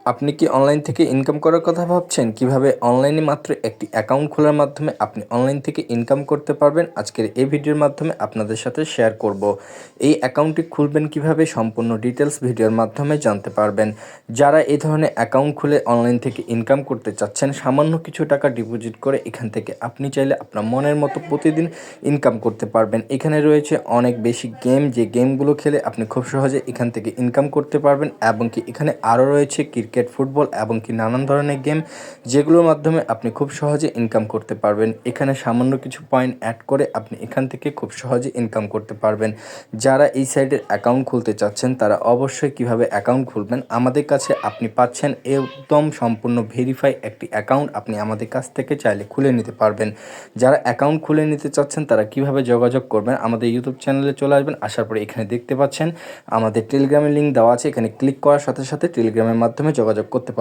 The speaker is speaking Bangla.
আপনি কি অনলাইন থেকে ইনকাম করার কথা ভাবছেন? কিভাবে অনলাইনে মাত্র একটি অ্যাকাউন্ট খোলার মাধ্যমে আপনি অনলাইন থেকে ইনকাম করতে পারবেন? আজকের এই ভিডিওর মাধ্যমে আপনাদের সাথে শেয়ার করব। এই অ্যাকাউন্টটি খুলবেন কিভাবে সম্পূর্ণ ডিটেইলস ভিডিওর মাধ্যমে জানতে পারবেন। যারা এই ধরনের অ্যাকাউন্ট খুলে অনলাইন থেকে ইনকাম করতে চাচ্ছেন, সামান্য কিছু টাকা ডিপোজিট করে এখান থেকে আপনি চাইলে আপনার মনের মতো প্রতিদিন ইনকাম করতে পারবেন। এখানে রয়েছে অনেক বেশি গেম, যে গেমগুলো খেলে আপনি খুব সহজে এখান থেকে ইনকাম করতে পারবেন, এবং কি এখানে আরও রয়েছে ক্রিকেট, ফুটবল এবং কি নানান ধরনের গেম, যেগুলোর মাধ্যমে আপনি খুব সহজে ইনকাম করতে পারবেন। এখানে সামান্য কিছু পয়েন্ট অ্যাড করে আপনি এখান থেকে খুব সহজে ইনকাম করতে পারবেন। যারা এই সাইটের অ্যাকাউন্ট খুলতে চাচ্ছেন তারা অবশ্যই কিভাবে অ্যাকাউন্ট খুলবেন, আমাদের কাছে আপনি পাচ্ছেন একদম সম্পূর্ণ ভেরিফাই একটি অ্যাকাউন্ট আপনি আমাদের কাছ থেকে চাইলে খুলে নিতে পারবেন। যারা অ্যাকাউন্ট খুলে নিতে চাচ্ছেন তারা কিভাবে যোগাযোগ করবেন, আমাদের ইউটিউব চ্যানেলে চলে আসবেন। আসার পরে এখানে দেখতে পাচ্ছেন আমাদের টেলিগ্রামের লিঙ্ক দেওয়া আছে, এখানে ক্লিক করার সাথে সাথে টেলিগ্রামের মাধ্যমে যোগাযোগ করতে পারবেন।